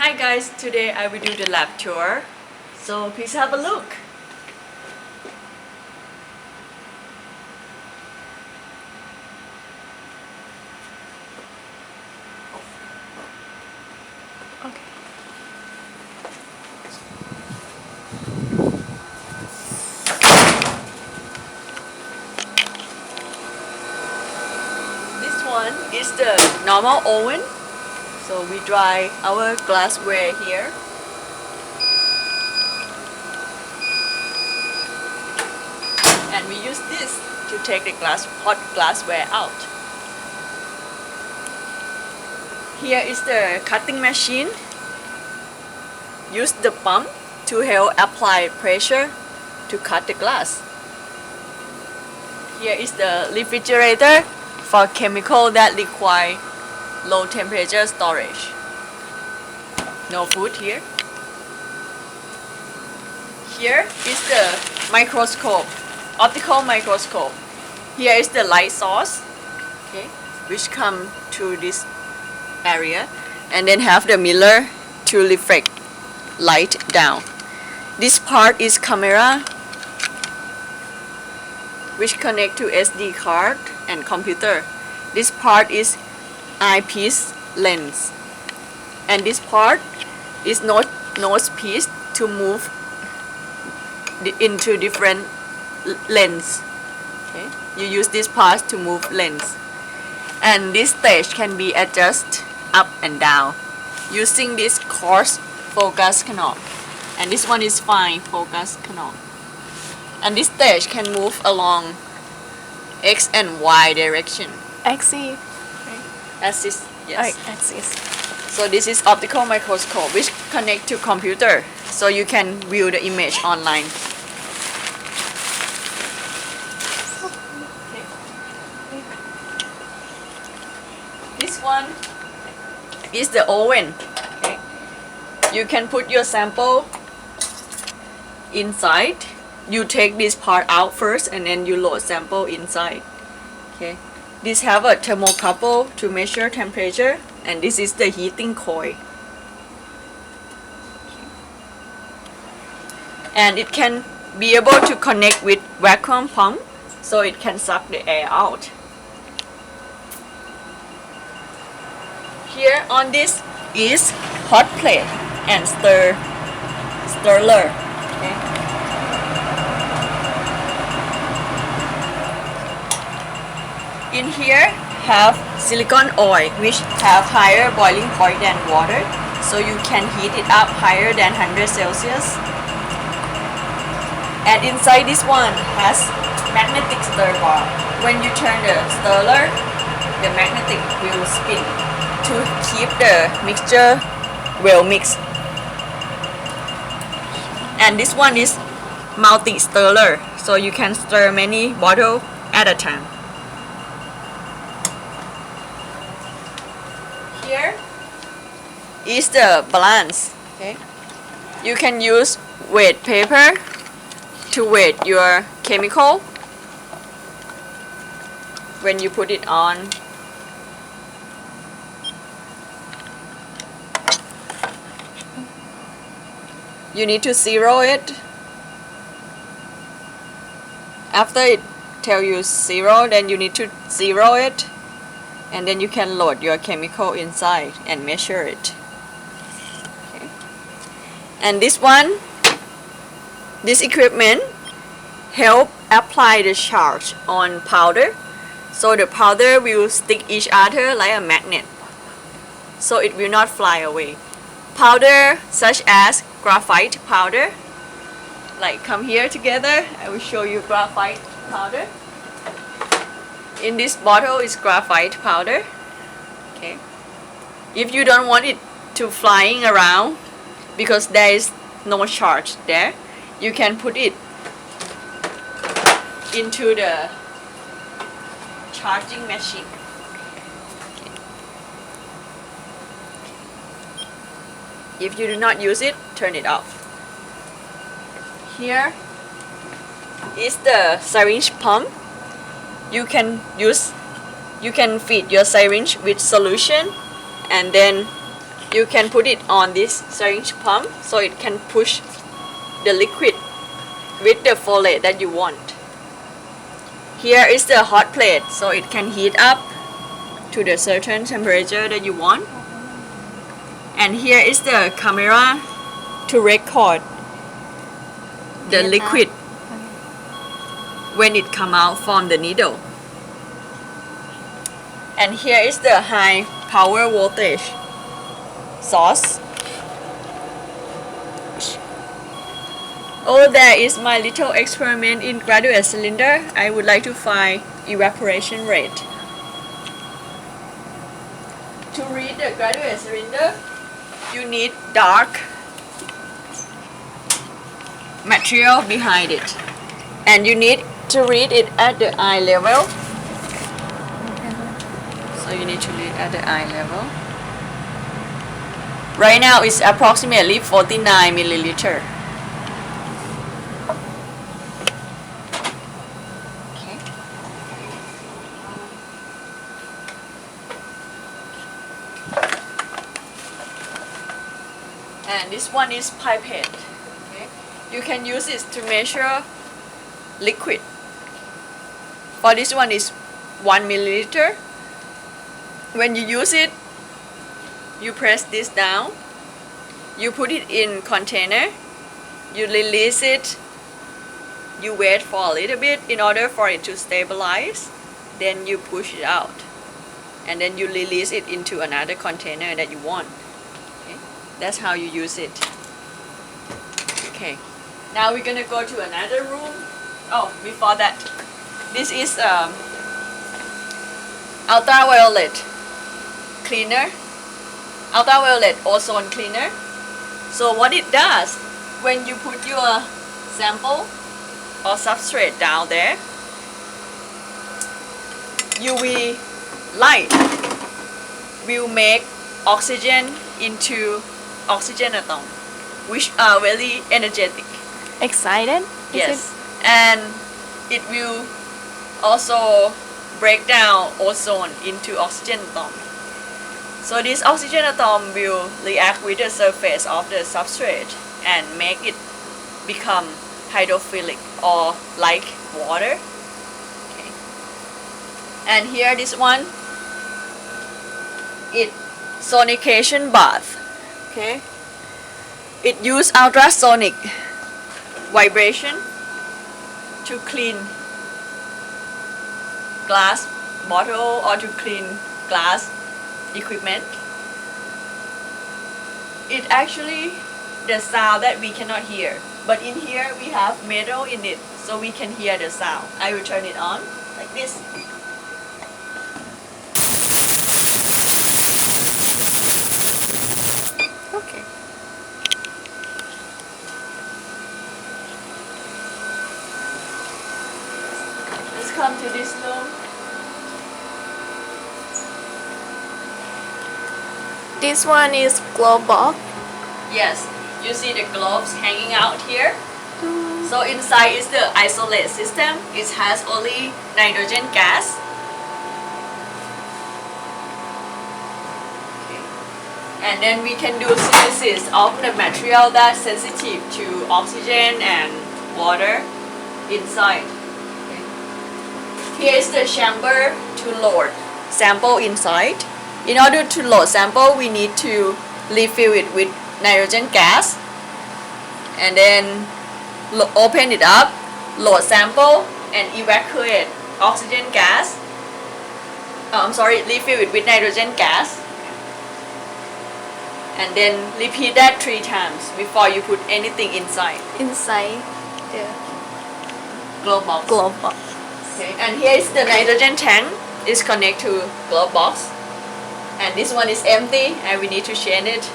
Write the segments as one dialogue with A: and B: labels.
A: Hi guys, today I will do the lab tour, so please have a look. Okay. This one is the normal oven, so we dry our glassware here. And we use this to take the hot glassware out. Here is the cutting machine. Use the pump to help apply pressure to cut the glass. Here is the refrigerator for chemical that require low temperature storage. No food here. Here is the microscope, optical microscope. Here is the light source, okay, which come to this area, and then have the mirror to reflect light down. This part is camera, which connect to SD card and computer. This part is eyepiece lens, and this part is nose piece to move into different lens. Okay, you use this part to move lens, and this stage can be adjusted up and down using this coarse focus knob, and this one is fine focus knob. And this stage can move along X and Y direction.
B: Axis.
A: Axis, yes.
B: Axis.
A: So this is optical microscope which connect to computer, so you can view the image online. Okay. This one is the oven. Okay. You can put your sample inside. You take this part out first and then you load sample inside. Okay. This have a thermocouple to measure temperature, and this is the heating coil. And it can be able to connect with vacuum pump, so it can suck the air out. Here on this is hot plate and stirrer. Okay. In here have silicone oil which have higher boiling point than water, so you can heat it up higher than 100 Celsius. And inside this one has magnetic stir bar. When you turn the stirrer, the magnetic will spin to keep the mixture well mixed. And this one is multi-stirrer, so you can stir many bottles at a time. Here is the balance. Okay, you can use weight paper to weight your chemical when you put it on. You need to zero it. After it tell you zero, then you need to zero it, and then you can load your chemical inside and measure it. Okay. And this one, this equipment help apply the charge on powder, so the powder will stick each other like a magnet, so it will not fly away. Powder such as graphite powder, like come here together, I will show you graphite powder. In this bottle is graphite powder. Okay. If you don't want it to flying around because there is no charge there, you can put it into the charging machine. Okay. If you do not use it, turn it off. Here is the syringe pump. You can feed your syringe with solution and then you can put it on this syringe pump so it can push the liquid with the flow rate that you want. Here is the hot plate, so it can heat up to the certain temperature that you want. And here is the camera to record the liquid when it come out from the needle. And here is the high power voltage source. Oh, there is my little experiment in graduate cylinder. I would like to find evaporation rate. To read the graduate cylinder, you need dark material behind it. And you need to read it at the eye level. So you need to read at the eye level. Right now it's approximately 49 milliliter. Okay. And this one is pipette. Okay. You can use it to measure liquid. For this one is 1 milliliter. When you use it, you press this down, you put it in container, you release it, you wait for a little bit in order for it to stabilize, then you push it out, and then you release it into another container that you want. Okay? That's how you use it. Okay, now we're gonna go to another room. Oh, before that, this is ultraviolet cleaner, ultraviolet ozone cleaner. So what it does, when you put your sample or substrate down there, UV light will make oxygen into oxygen atom, which are very energetic.
B: Excited?
A: Yes, and it will also break down ozone into oxygen atom. So this oxygen atom will react with the surface of the substrate and make it become hydrophilic or like water. Okay. And here this one, it Sonication Bath. Okay. It uses ultrasonic vibration to clean glass bottle or to clean glass equipment. It actually the sound that we cannot hear, but in here we have metal in it, so we can hear the sound. I will turn it on like this. Okay. Let's come to this room.
B: This one is glow box.
A: Yes, you see the globes hanging out here. So inside is the isolate system. It has only nitrogen gas. Okay. And then we can do synthesis of the material that's sensitive to oxygen and water inside. Okay. Here is the chamber to load sample inside. In order to load sample, we need to refill it with nitrogen gas, and then open it up, load sample, and evacuate oxygen gas. Refill it with nitrogen gas, and then repeat that 3 times before you put anything inside.
B: Inside the
A: Glow box.
B: glow box.
A: Okay. And here is the nitrogen tank. It's connected to glow box. And this one is empty, and we need to change it.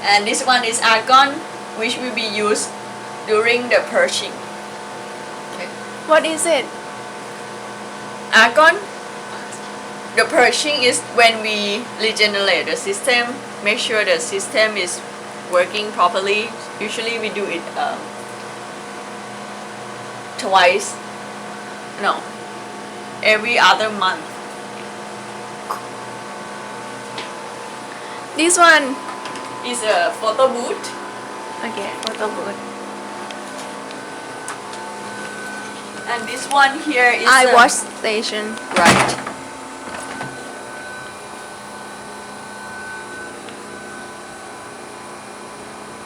A: And this one is argon, which will be used during the purging. Okay.
B: What is it?
A: Argon, the purging is when we regenerate the system, make sure the system is working properly. Usually we do it every other month.
B: This one
A: is a photo booth.
B: Okay, photo booth.
A: And this one here is
B: I
A: a
B: wash station.
A: right.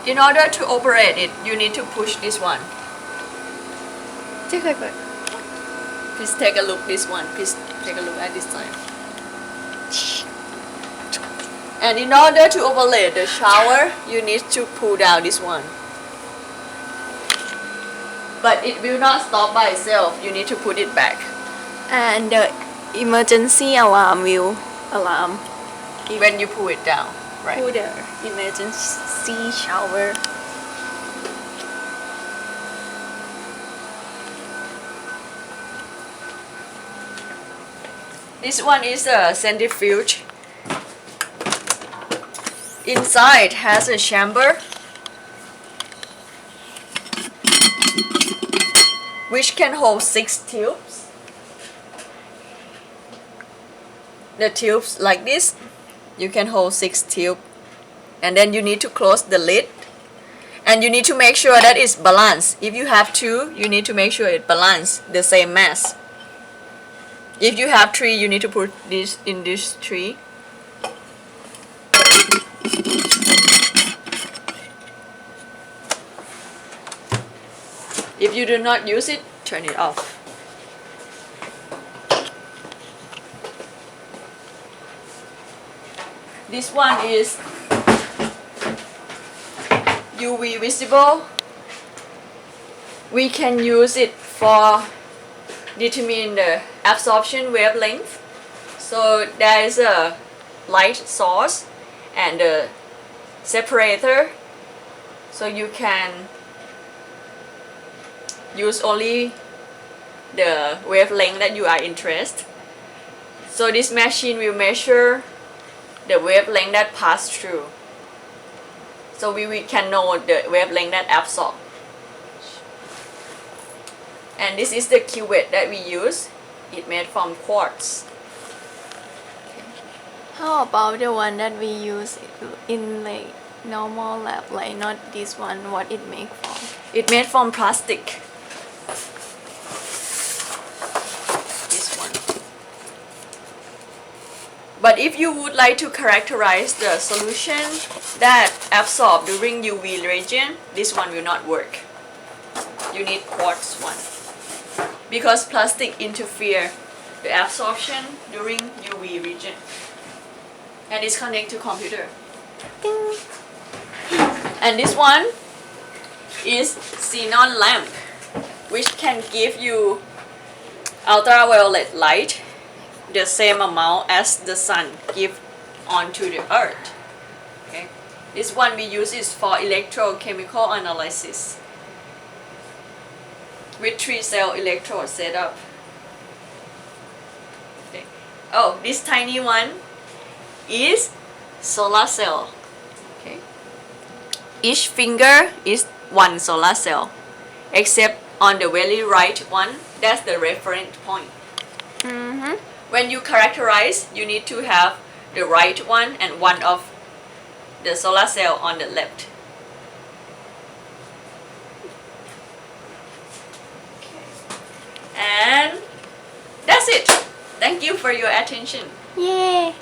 A: In order to operate it, you need to push this one.
B: Check it.
A: Please take a look this one. Please take a look at this time. And in order to overlay the shower, you need to pull down this one. But it will not stop by itself. You need to put it back.
B: And the emergency alarm will alarm.
A: When you pull it down, right?
B: Pull the emergency shower.
A: This one is a centrifuge. Inside has a chamber which can hold 6 tubes. The tubes like this, you can hold 6 tubes, and then you need to close the lid, and you need to make sure that it's balanced. If you have 2, you need to make sure it balanced the same mass. If you have 3, you need to put this in this 3. If you do not use it, turn it off. This one is UV visible. We can use it for determine the absorption wavelength. So there is a light source and a separator, so you can use only the wavelength that you are interested. So this machine will measure the wavelength that pass through. So we can know the wavelength that absorb. And this is the cuvette that we use. It made from quartz.
B: How about the one that we use in like normal lab, like not this one? What it make from?
A: It made from plastic. This one. But if you would like to characterize the solution that absorb during UV region, this one will not work. You need quartz one. Because plastic interfere the absorption during UV region. And it's connected to computer.
B: Ding.
A: And this one is Xenon Lamp, which can give you ultraviolet light the same amount as the sun give onto the earth. Okay. This one we use is for electrochemical analysis with 3-cell electrode setup. Okay. Oh, this tiny one is solar cell. Okay. Each finger is one solar cell, except on the very right one, that's the reference point. When you characterize, you need to have the right one and one of the solar cell on the left. Okay. And that's it. Thank you for your attention.
B: Yay!